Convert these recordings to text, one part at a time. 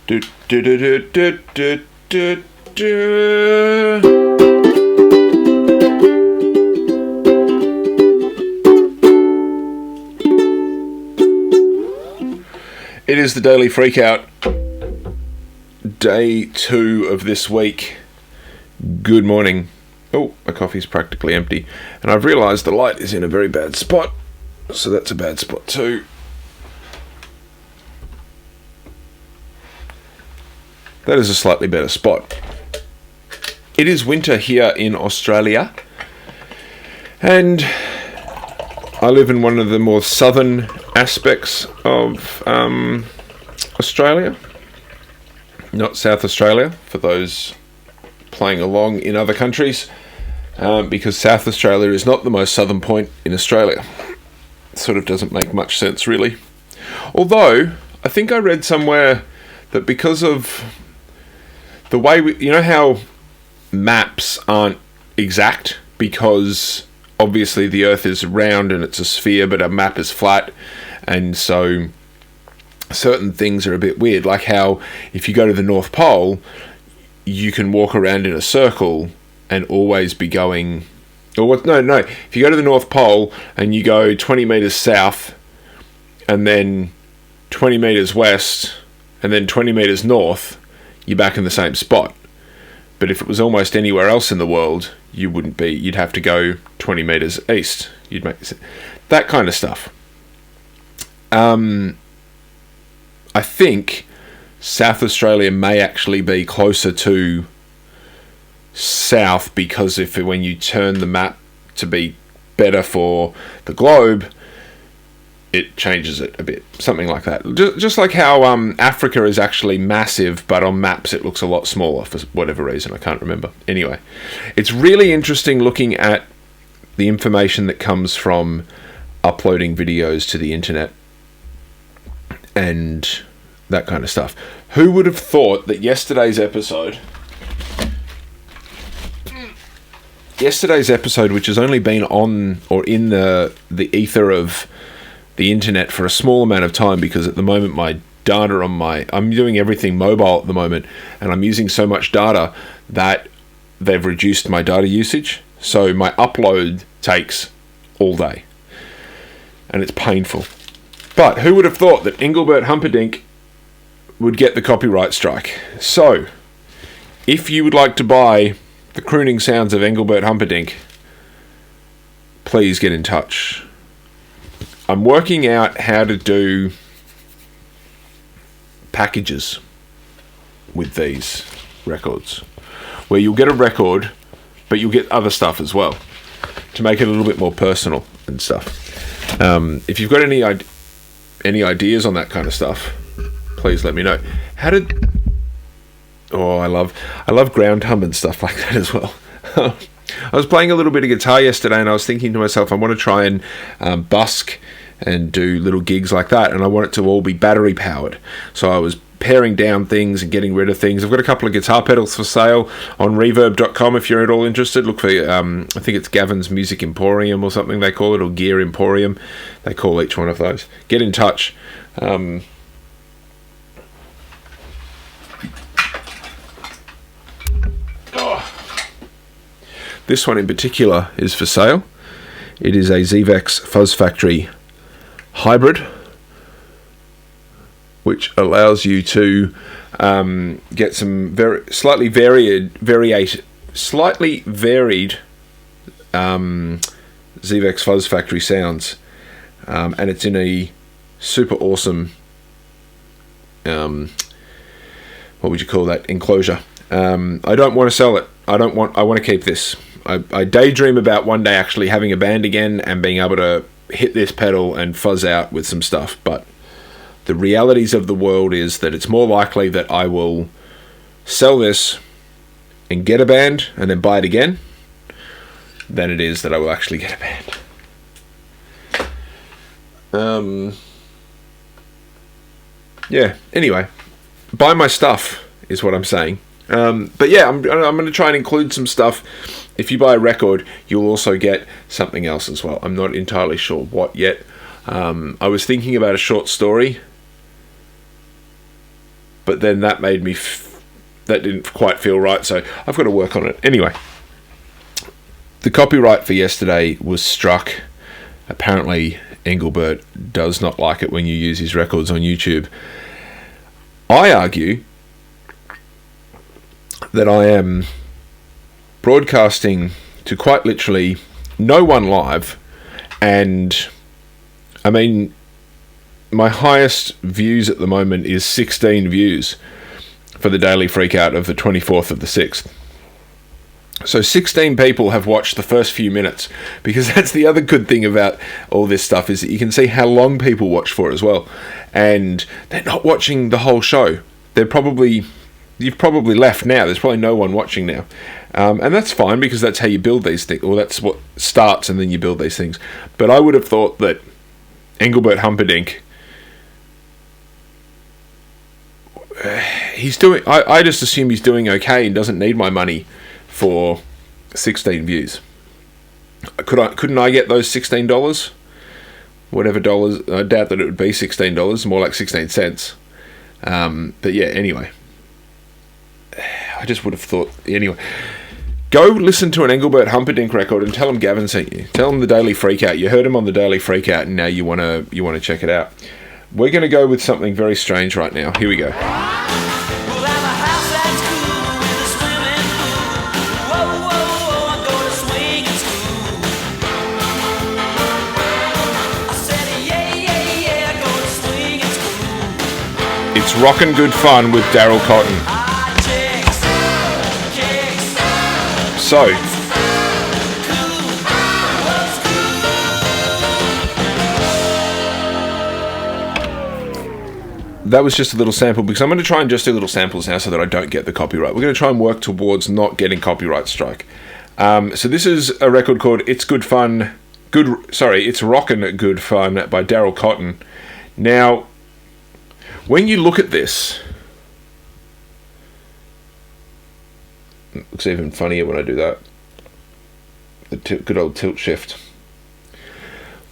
Do, do, do, do, do, do, do, do. It is the Daily Freakout, day 2 of this week. Good morning. Oh, my coffee's practically empty. And I've realised the light is in a very bad spot. So that's a bad spot too. That is a slightly better spot. It is winter here in Australia. And I live in one of the more southern aspects of Australia. Not South Australia, for those playing along in other countries. Because South Australia is not the most southern point in Australia. It sort of doesn't make much sense, really. Although, I think I read somewhere that because of the way you know how maps aren't exact, because obviously the Earth is round and it's a sphere, but a map is flat, and so certain things are a bit weird, like how if you go to the North Pole, you can walk around in a circle and always be going, if you go to the North Pole and you go 20 meters south and then 20 meters west and then 20 meters north, you're back in the same spot. But if it was almost anywhere else in the world, you wouldn't be. You'd have to go 20 meters east. You'd make that kind of stuff. I think South Australia may actually be closer to south, because when you turn the map to be better for the globe, it changes it a bit, something like that. Just like how Africa is actually massive, but on maps it looks a lot smaller for whatever reason, I can't remember. Anyway, it's really interesting looking at the information that comes from uploading videos to the internet and that kind of stuff. Who would have thought that yesterday's episode, which has only been on or in the ether of the internet for a small amount of time, because at the moment my data I'm doing everything mobile at the moment, and I'm using so much data that they've reduced my data usage, so my upload takes all day and it's painful. But who would have thought that Engelbert Humperdinck would get the copyright strike? So if you would like to buy the crooning sounds of Engelbert Humperdinck, please get in touch. I'm working out how to do packages with these records, where you'll get a record, but you'll get other stuff as well, to make it a little bit more personal and stuff. If you've got any ideas on that kind of stuff, please let me know. I love ground hum and stuff like that as well. I was playing a little bit of guitar yesterday, and I was thinking to myself, I want to try and busk and do little gigs like that, and I want it to all be battery powered. So I was paring down things and getting rid of things. I've got a couple of guitar pedals for sale on reverb.com if you're at all interested. Look for I think it's Gavin's Music Emporium or something they call it, or Gear Emporium, they call each one of those. Get in touch. This one in particular is for sale. It is a Zvex Fuzz Factory hybrid, which allows you to get some slightly varied Zvex Fuzz Factory sounds, and it's in a super awesome what would you call that, enclosure. I don't want to sell it. I want to keep this. I daydream about one day actually having a band again and being able to hit this pedal and fuzz out with some stuff, but the realities of the world is that it's more likely that I will sell this and get a band and then buy it again than it is that I will actually get a band. Yeah, anyway, buy my stuff is what I'm saying. But yeah, I'm going to try and include some stuff. If you buy a record, you'll also get something else as well. I'm not entirely sure what yet. I was thinking about a short story but then that made me... that didn't quite feel right, so I've got to work on it. Anyway, the copyright for yesterday was struck. Apparently, Engelbert does not like it when you use his records on YouTube. I argue that I am broadcasting to quite literally no one live, and I mean, my highest views at the moment is 16 views for the Daily Freakout of the 24th of the 6th. So 16 people have watched the first few minutes, because that's the other good thing about all this stuff, is that you can see how long people watch for as well. And they're not watching the whole show. You've probably left now. There's probably no one watching now. And that's fine, because that's how you build these things. Well, that's what starts, and then you build these things. But I would have thought that Engelbert Humperdinck, he's doing... I just assume he's doing okay and doesn't need my money for 16 views. Couldn't I get those $16? Whatever dollars. I doubt that it would be $16, more like 16 cents. But yeah, anyway. I just would have thought... Anyway. Go listen to an Engelbert Humperdinck record and tell him Gavin sent you. Tell him the Daily Freakout. You heard him on the Daily Freakout, and now you want to check it out. We're going to go with something very strange right now. Here we go. It's Rockin' Good Fun with Daryl Cotton. So, that was just a little sample, because I'm going to try and just do little samples now so that I don't get the copyright. We're going to try and work towards not getting copyright strike. So this is a record called It's Rockin' Good Fun by Daryl Cotton. Now, when you look at this, it looks even funnier when I do that. The good old tilt shift.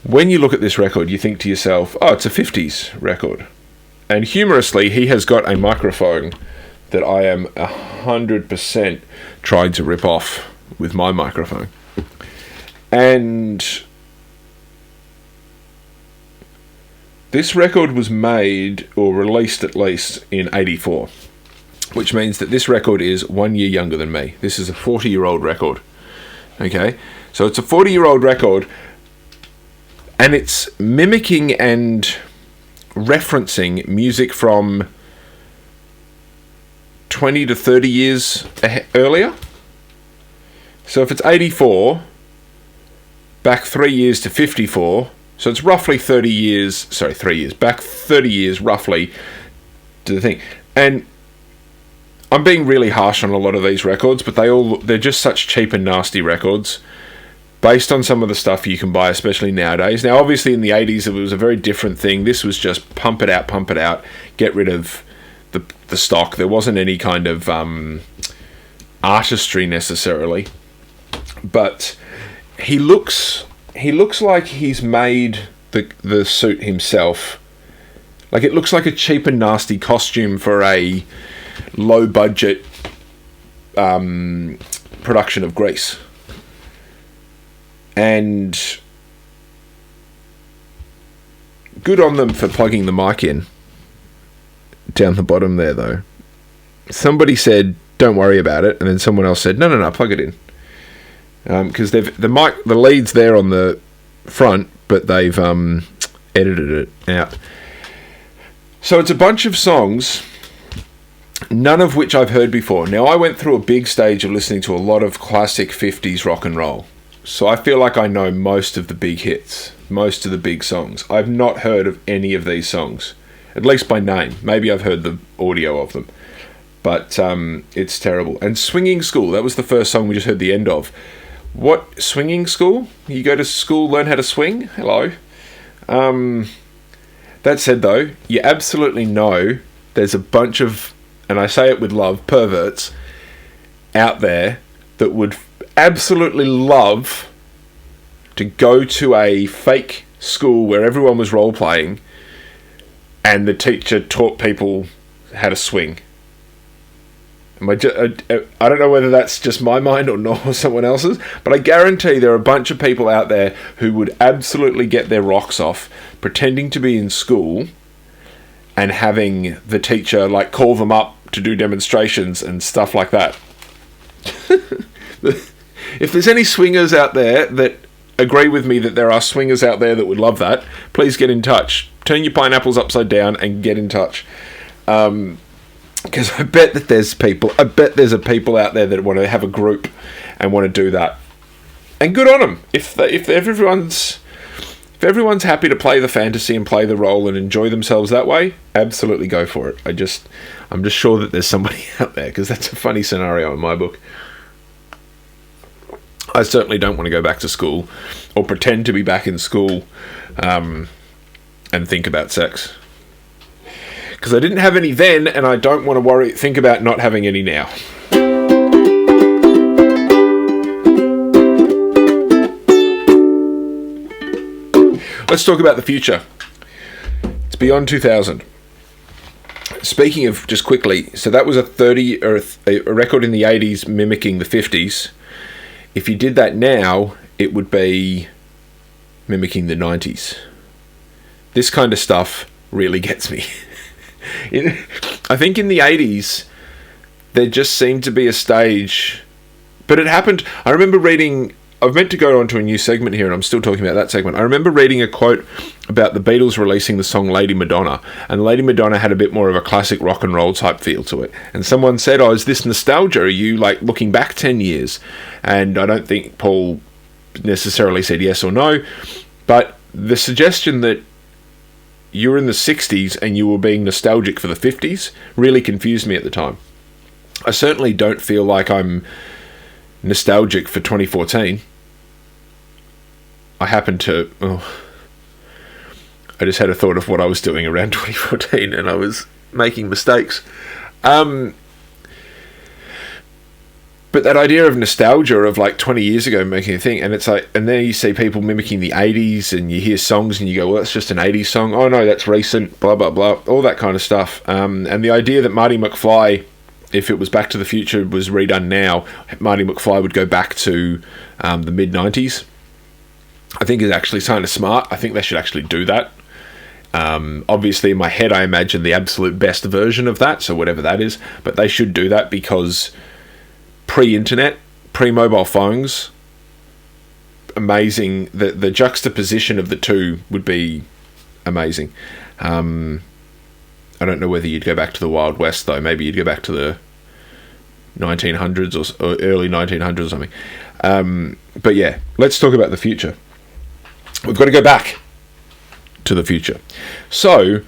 When you look at this record, you think to yourself, oh, it's a 50s record. And humorously, he has got a microphone that I am 100% trying to rip off with my microphone. And this record was made, or released at least, in 84. Which means that this record is 1 year younger than me. This is a 40-year-old record. Okay? So it's a 40-year-old record, and it's mimicking and referencing music from 20 to 30 years earlier. So if it's 84, back 3 years to 54, so it's roughly 30 years, back 30 years roughly to the thing. And I'm being really harsh on a lot of these records, but they're just such cheap and nasty records based on some of the stuff you can buy, especially nowadays. Now, obviously in the 80s, it was a very different thing. This was just pump it out, get rid of the stock. There wasn't any kind of artistry necessarily. But he looks like he's made the suit himself. Like, it looks like a cheap and nasty costume for a low budget production of Grease. And good on them for plugging the mic in down the bottom there, though. Somebody said, don't worry about it, and then someone else said, no, plug it in. Because the lead's there on the front, but they've edited it out. So it's a bunch of songs, none of which I've heard before. Now, I went through a big stage of listening to a lot of classic 50s rock and roll. So I feel like I know most of the big hits, most of the big songs. I've not heard of any of these songs, at least by name. Maybe I've heard the audio of them. But it's terrible. And Swinging School, that was the first song we just heard the end of. What, Swinging School? You go to school, learn how to swing? Hello. That said, though, you absolutely know there's a bunch of, and I say it with love, perverts out there that would absolutely love to go to a fake school where everyone was role-playing and the teacher taught people had a swing. I don't know whether that's just my mind or someone else's, but I guarantee there are a bunch of people out there who would absolutely get their rocks off pretending to be in school and having the teacher like call them up to do demonstrations and stuff like that. If there's any swingers out there that agree with me that there are swingers out there that would love that, please get in touch. Turn your pineapples upside down and get in touch. Because I bet that there's people out there that want to have a group and want to do that. And good on them. If everyone's happy to play the fantasy and play the role and enjoy themselves that way, absolutely go for it. I'm just sure that there's somebody out there, because that's a funny scenario in my book. I certainly don't want to go back to school or pretend to be back in school and think about sex. Because I didn't have any then, and I don't want to think about not having any now. Let's talk about the future. It's beyond 2000. Speaking of, just quickly, so that was a record in the 80s mimicking the 50s. If you did that now, it would be mimicking the 90s. This kind of stuff really gets me. I think in the 80s, there just seemed to be a stage, but it happened. I remember reading, I've meant to go on to a new segment here, and I'm still talking about that segment. I remember reading a quote about the Beatles releasing the song Lady Madonna, and Lady Madonna had a bit more of a classic rock and roll type feel to it. And someone said, "Oh, is this nostalgia? Are you like looking back 10 years? And I don't think Paul necessarily said yes or no, but the suggestion that you were in the 60s and you were being nostalgic for the 50s really confused me at the time. I certainly don't feel like I'm nostalgic for 2014. I happen to... I just had a thought of what I was doing around 2014 and I was making mistakes. But that idea of nostalgia of like 20 years ago making a thing, and it's like, and then you see people mimicking the 80s and you hear songs and you go, well, that's just an 80s song. Oh no, that's recent, blah, blah, blah, all that kind of stuff. And the idea that Marty McFly, if it was Back to the Future, was redone now, Marty McFly would go back to the mid-90s, I think is actually kind of smart. I think they should actually do that. Obviously, in my head, I imagine the absolute best version of that, so whatever that is, but they should do that because pre-internet, pre-mobile phones, amazing. The juxtaposition of the two would be amazing. I don't know whether you'd go back to the Wild West, though. Maybe you'd go back to the 1900s or early 1900s or something. But yeah, let's talk about the future. We've got to go back to the future. So,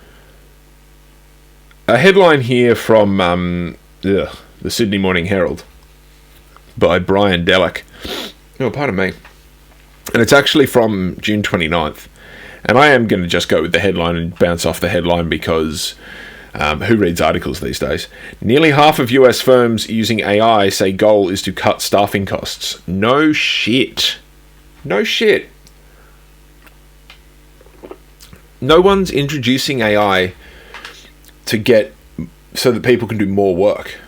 a headline here from the Sydney Morning Herald by Brian Delick. Oh, pardon me. And it's actually from June 29th. And I am going to just go with the headline and bounce off the headline because who reads articles these days? Nearly half of US firms using AI say goal is to cut staffing costs. No shit. No shit. No one's introducing AI to get so that people can do more work.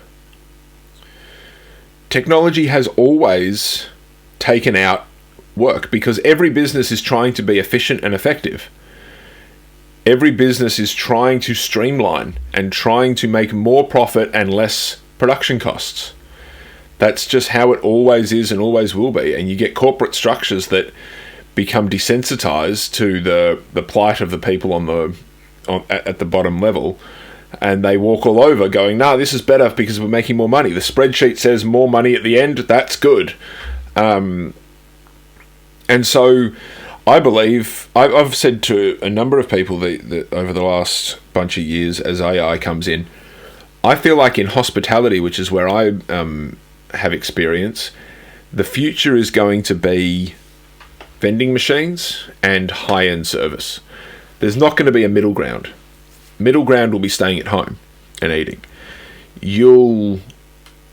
Technology has always taken out work because every business is trying to be efficient and effective. Every business is trying to streamline and trying to make more profit and less production costs. That's just how it always is and always will be. And you get corporate structures that become desensitized to the plight of the people at the bottom level, and they walk all over going, nah, this is better because we're making more money. The spreadsheet says more money at the end, that's good. And so I believe, I've said to a number of people that over the last bunch of years as AI comes in, I feel like in hospitality, which is where I have experience, the future is going to be vending machines and high-end service. There's not going to be a middle ground. Middle ground will be staying at home and eating. You'll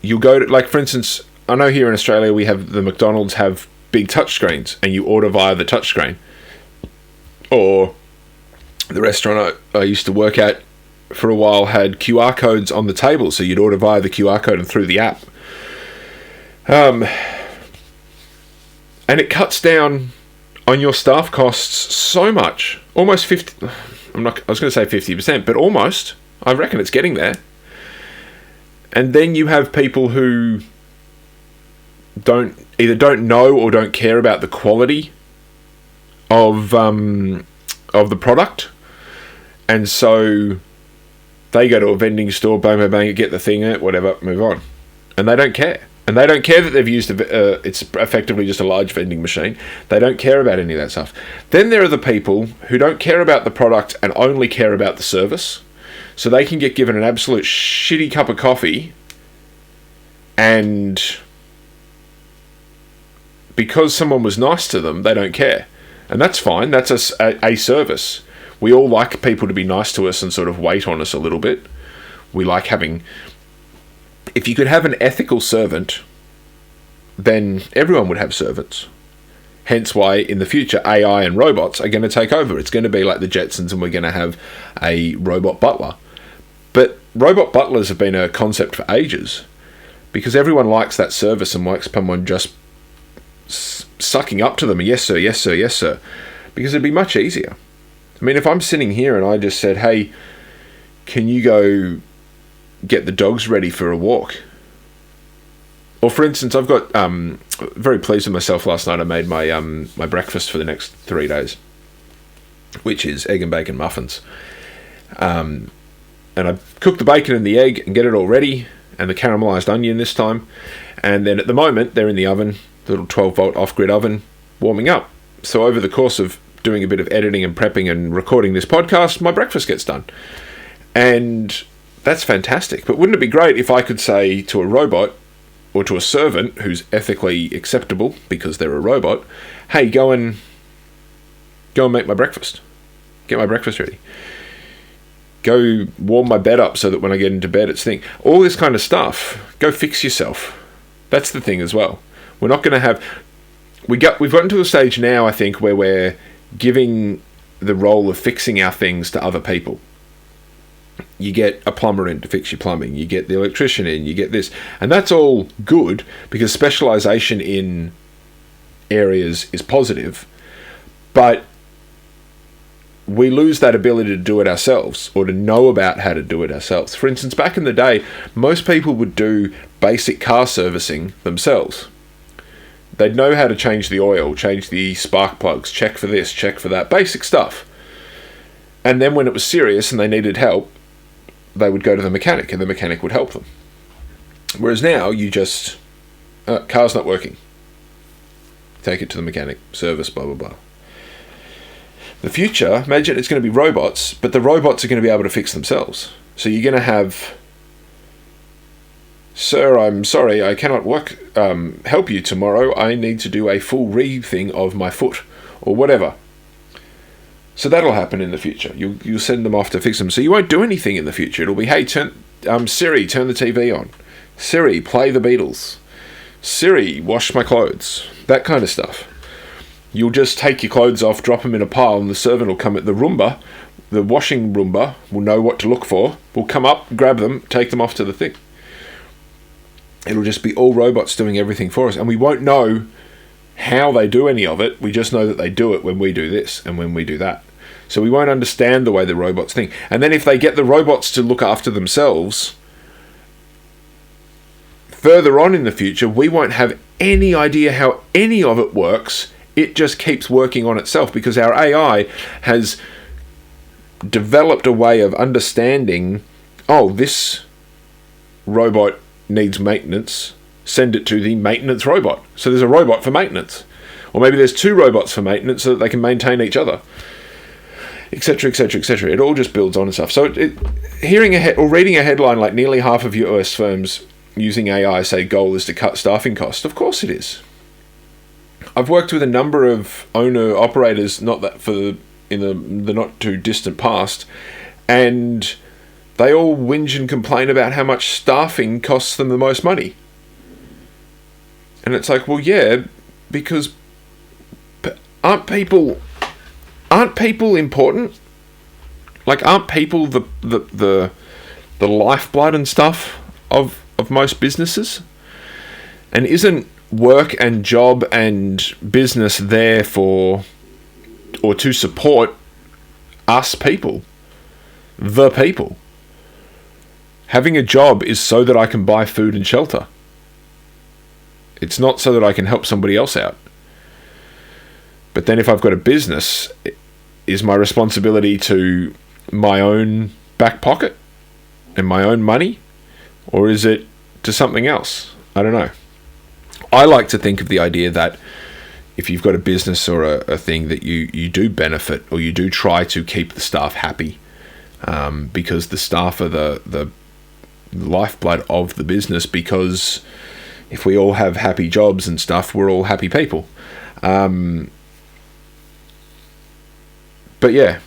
go to, like, for instance, I know here in Australia we have the McDonald's have big touchscreens and you order via the touchscreen. Or the restaurant I used to work at for a while had QR codes on the table, so you'd order via the QR code and through the app. And it cuts down on your staff costs so much, almost 50. I was going to say 50%, but almost. I reckon it's getting there. And then you have people who either don't know or don't care about the quality of the product, and so they go to a vending store, bang, bang, bang, get the thing, whatever, move on, and they don't care. And they don't care that they've used it's effectively just a large vending machine. They don't care about any of that stuff. Then there are the people who don't care about the product and only care about the service. So they can get given an absolute shitty cup of coffee, and because someone was nice to them, they don't care. And that's fine. That's a service. We all like people to be nice to us and sort of wait on us a little bit. We like having... If you could have an ethical servant, then everyone would have servants. Hence why in the future AI and robots are going to take over. It's going to be like the Jetsons, and we're going to have a robot butler. But robot butlers have been a concept for ages, because everyone likes that service and likes someone just sucking up to them. Yes sir, yes sir, yes sir. Because it'd be much easier. I mean, if I'm sitting here and I just said, hey, can you go get the dogs ready for a walk? Or for instance, I've got very pleased with myself last night. I made my my breakfast for the next 3 days, which is egg and bacon muffins. And I cook the bacon and the egg and get it all ready, and the caramelised onion this time. And then at the moment, they're in the oven, the little 12-volt off-grid oven, warming up. So over the course of doing a bit of editing and prepping and recording this podcast, my breakfast gets done. And that's fantastic. But wouldn't it be great if I could say to a robot or to a servant who's ethically acceptable because they're a robot, hey, go and make my breakfast. Get my breakfast ready. Go warm my bed up so that when I get into bed it's thing. All this kind of stuff. Go fix yourself. That's the thing as well. We're not going to have... We've gotten to a stage now, I think, where we're giving the role of fixing our things to other people. You get a plumber in to fix your plumbing. You get the electrician in. You get this. And that's all good because specialisation in areas is positive. But we lose that ability to do it ourselves or to know about how to do it ourselves. For instance, back in the day, most people would do basic car servicing themselves. They'd know how to change the oil, change the spark plugs, check for this, check for that, basic stuff. And then when it was serious and they needed help, they would go to the mechanic and the mechanic would help them. Whereas now, you just, car's not working. Take it to the mechanic, service, blah, blah, blah. The future, imagine it's going to be robots, but the robots are going to be able to fix themselves. So you're going to have, sir, I'm sorry, I cannot help you tomorrow. I need to do a full re-thing of my foot, or whatever. So that'll happen in the future. You'll send them off to fix them. So you won't do anything in the future. It'll be, hey, Siri, turn the TV on. Siri, play the Beatles. Siri, wash my clothes. That kind of stuff. You'll just take your clothes off, drop them in a pile, and the servant will come at the Roomba. The washing Roomba will know what to look for. Will come up, grab them, take them off to the thing. It'll just be all robots doing everything for us. And we won't know how they do any of it. We just know that they do it when we do this and when we do that. So we won't understand the way the robots think. And then if they get the robots to look after themselves, further on in the future, we won't have any idea how any of it works. It just keeps working on itself because our AI has developed a way of understanding, oh, this robot needs maintenance, send it to the maintenance robot. So there's a robot for maintenance. Or maybe there's two robots for maintenance so that they can maintain each other, etc., etc., etc. It all just builds on and stuff. So reading a headline like nearly half of US firms using AI say goal is to cut staffing costs. Of course it is. I've worked with a number of owner-operators, in the not too distant past, and they all whinge and complain about how much staffing costs them the most money. And it's like, well, yeah, because aren't people important? Like, aren't people the lifeblood and stuff of most businesses? And isn't work and job and business there for, or to support us people, the people? Having a job is so that I can buy food and shelter. It's not so that I can help somebody else out. But then if I've got a business, is my responsibility to my own back pocket and my own money? Or is it to something else? I don't know. I like to think of the idea that if you've got a business or a thing, that you do benefit, or you do try to keep the staff happy, because the staff are the lifeblood of the business, because if we all have happy jobs and stuff, we're all happy people. But yeah,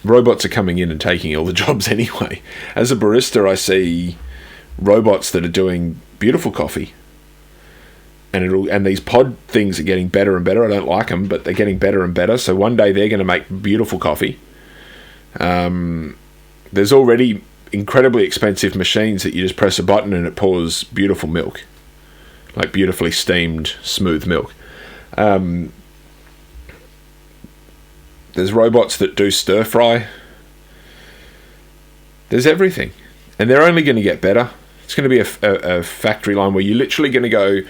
robots are coming in and taking all the jobs anyway. As a barista, I see robots that are doing beautiful coffee. And these pod things are getting better and better. I don't like them, but they're getting better and better. So one day they're going to make beautiful coffee. There's already incredibly expensive machines that you just press a button and it pours beautiful milk, like beautifully steamed, smooth milk. There's robots that do stir fry. There's everything, and they're only going to get better. It's going to be a factory line where you're literally going to go,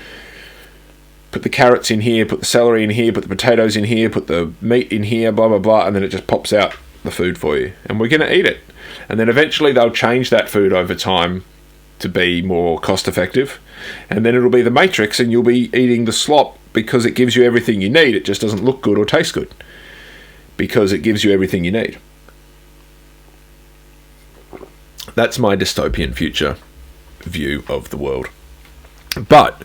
put the carrots in here, put the celery in here, put the potatoes in here, put the meat in here, blah, blah, blah, and then it just pops out the food for you. And we're going to eat it. And then eventually they'll change that food over time to be more cost effective. And then it'll be the Matrix and you'll be eating the slop because it gives you everything you need. It just doesn't look good or taste good because it gives you everything you need. That's my dystopian future view of the world. But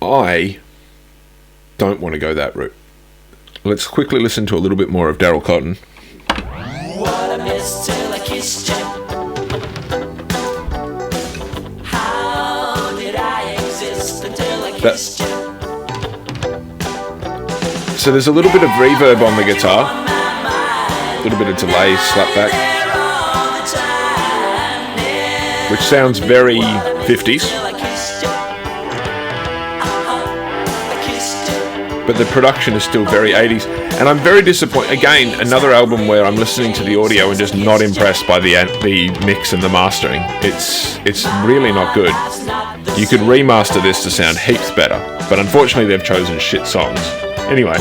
I don't want to go that route. Let's quickly listen to a little bit more of Daryl Cotton. What I missed till I kissed you. How did I exist until I kissed you? So there's a little bit of reverb on the guitar, a little bit of delay, slapback, which sounds very 50s. But the production is still very 80s. And I'm very disappointed. Again, another album where I'm listening to the audio and just not impressed by the mix and the mastering. It's really not good. You could remaster this to sound heaps better, but unfortunately they've chosen shit songs. Anyway,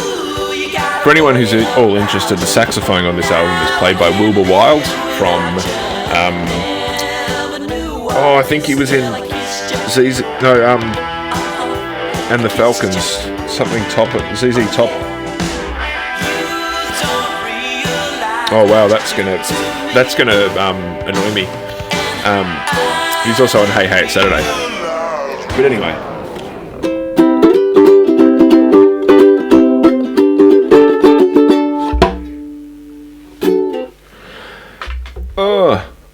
for anyone who's at all interested, the saxophone on this album is played by Wilbur Wilde from... I think he was in... and the Falcons... Something Top, ZZ Top. Oh wow, that's gonna annoy me. He's also on Hey Hey It's Saturday. But anyway.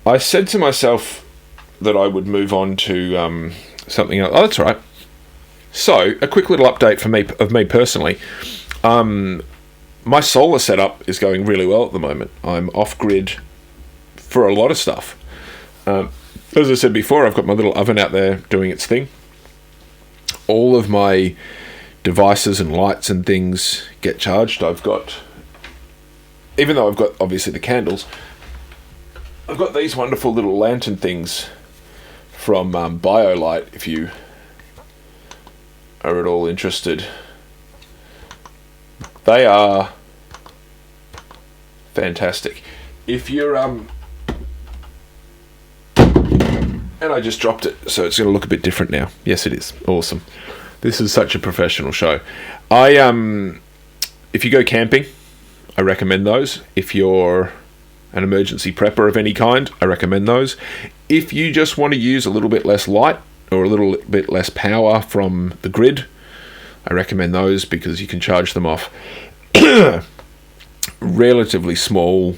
I said to myself that I would move on to something else. Oh, that's all right. So, a quick little update of me personally. My solar setup is going really well at the moment. I'm off-grid for a lot of stuff. As I said before, I've got my little oven out there doing its thing. All of my devices and lights and things get charged. Even though I've got, obviously, the candles, I've got these wonderful little lantern things from BioLite, if you are at all interested. They are fantastic. If you're and I just dropped it, so it's going to look a bit different now. Yes, it is. Awesome. This is such a professional show. If you go camping, I recommend those. If you're an emergency prepper of any kind, I recommend those. If you just want to use a little bit less light or a little bit less power from the grid, I recommend those because you can charge them off relatively small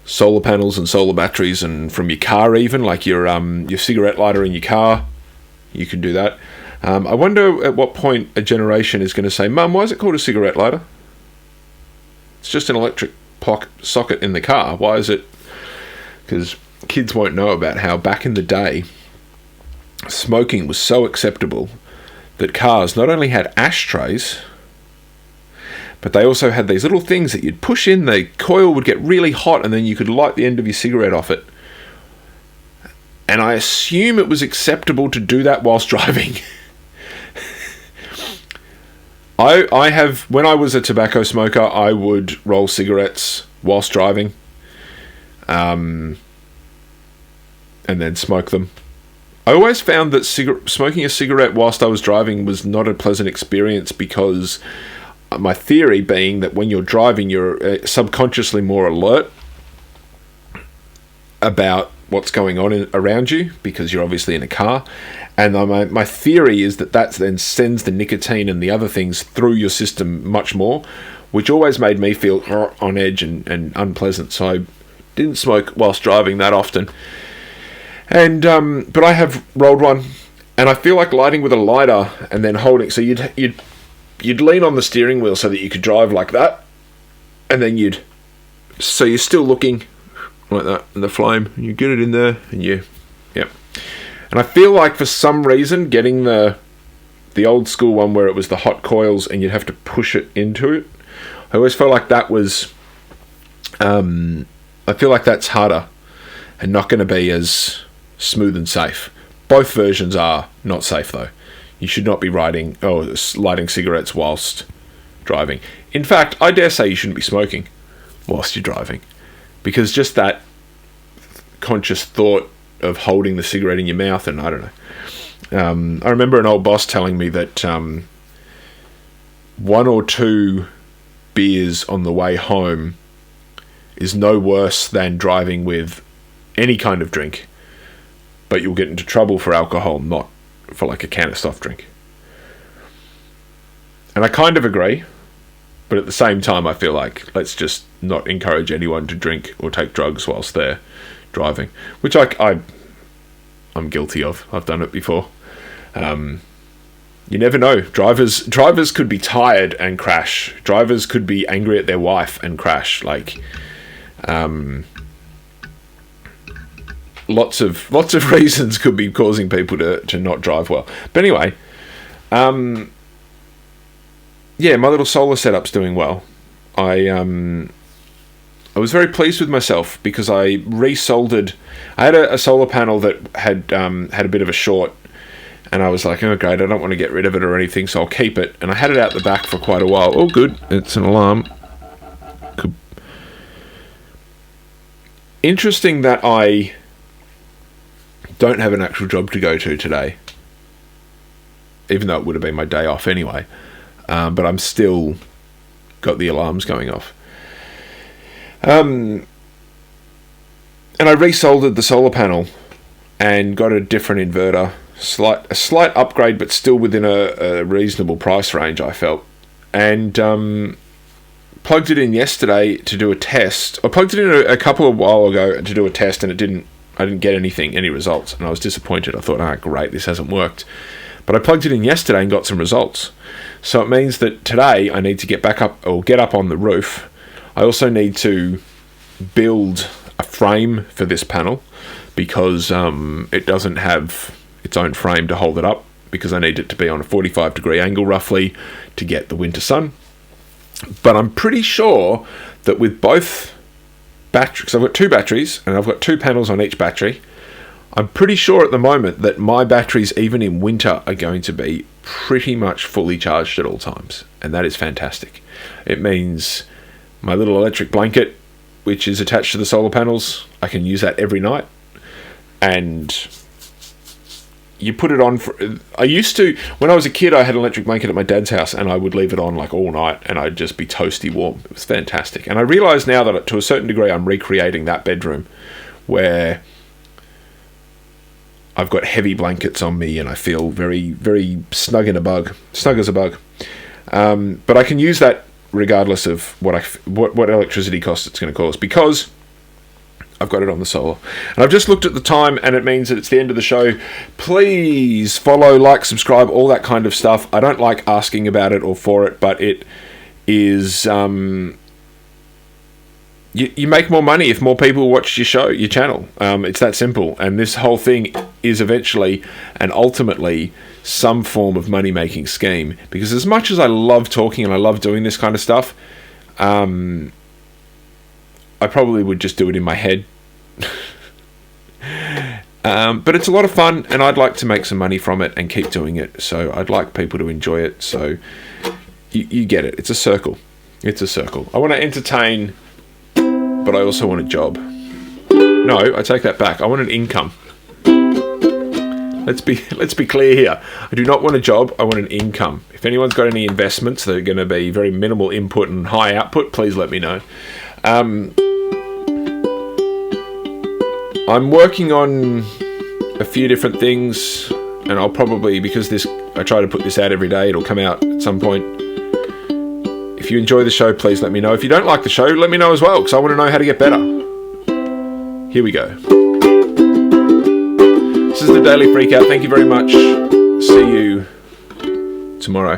solar panels and solar batteries, and from your car, even like your cigarette lighter in your car, you can do that. I wonder at what point a generation is going to say, Mum, why is it called a cigarette lighter? It's just an electric socket in the car. Why is it? Because kids won't know about how back in the day, smoking was so acceptable that cars not only had ashtrays, but they also had these little things that you'd push in, the coil would get really hot, and then you could light the end of your cigarette off it. And I assume it was acceptable to do that whilst driving. When I was a tobacco smoker, I would roll cigarettes whilst driving, and then smoke them. I always found that smoking a cigarette whilst I was driving was not a pleasant experience, because my theory being that when you're driving, you're subconsciously more alert about what's going on around you, because you're obviously in a car. And my theory is that then sends the nicotine and the other things through your system much more, which always made me feel on edge and unpleasant. So I didn't smoke whilst driving that often. And but I have rolled one, and I feel like lighting with a lighter and then holding. So you'd lean on the steering wheel so that you could drive like that, and then you're still looking like that in the flame, and you get it in there, and and I feel like for some reason getting the old school one where it was the hot coils and you'd have to push it into it, I always felt like that was I feel like that's harder and not going to be as smooth and safe. Both versions are not safe though. You should not be lighting cigarettes whilst driving. In fact, I dare say you shouldn't be smoking whilst you're driving, because just that conscious thought of holding the cigarette in your mouth, and I don't know. I remember an old boss telling me that 1 or 2 beers on the way home is no worse than driving with any kind of drink, but you'll get into trouble for alcohol, not for like a can of soft drink. And I kind of agree, but at the same time I feel like let's just not encourage anyone to drink or take drugs whilst they're driving, which I'm guilty of. I've done it before. You never know. Drivers could be tired and crash. Drivers could be angry at their wife and crash. Like, lots of reasons could be causing people to not drive well. But anyway, my little solar setup's doing well. I was very pleased with myself because I resoldered. I had a solar panel that had a bit of a short, and I was like, oh great, I don't want to get rid of it or anything, so I'll keep it. And I had it out the back for quite a while. Oh good, it's an alarm. Interesting that I don't have an actual job to go to today, even though it would have been my day off anyway. But I'm still got the alarms going off. And I resoldered the solar panel and got a different inverter, a slight upgrade, but still within a reasonable price range, I felt. And plugged it in yesterday to do a test. I plugged it in a while ago to do a test, and I didn't get any results, and I was disappointed. I thought, great, this hasn't worked. But I plugged it in yesterday and got some results. So it means that today I need to get up on the roof. I also need to build a frame for this panel, because it doesn't have its own frame to hold it up, because I need it to be on a 45-degree angle roughly to get the winter sun. But I'm pretty sure that with both batteries, I've got 2 batteries and I've got 2 panels on each battery, I'm pretty sure at the moment that my batteries, even in winter, are going to be pretty much fully charged at all times. And that is fantastic. It means my little electric blanket, which is attached to the solar panels, I can use that every night. And you put it on I used to, when I was a kid, I had an electric blanket at my dad's house, and I would leave it on like all night, and I'd just be toasty warm. It was fantastic. And I realise now that to a certain degree I'm recreating that bedroom where I've got heavy blankets on me and I feel very, very snug as a bug. But I can use that regardless of what electricity cost it's going to cause, because I've got it on the solar. And I've just looked at the time, and it means that it's the end of the show. Please follow, like, subscribe, all that kind of stuff. I don't like asking about it or for it, but it is... You make more money if more people watch your show, your channel. It's that simple. And this whole thing is eventually and ultimately some form of money-making scheme. Because as much as I love talking and I love doing this kind of stuff, I probably would just do it in my head. But it's a lot of fun, and I'd like to make some money from it and keep doing it. So I'd like people to enjoy it. So you get it. It's a circle. It's a circle. I want to entertain... but I also want a job. No, I take that back. I want an income. Let's be clear here. I do not want a job. I want an income. If anyone's got any investments that are going to be very minimal input and high output, please let me know. I'm working on a few different things, and I'll probably, because I try to put this out every day, it'll come out at some point. If you enjoy the show, please let me know. If you don't like the show, let me know as well, because I want to know how to get better. Here we go. This is the Daily Freakout. Thank you very much. See you tomorrow.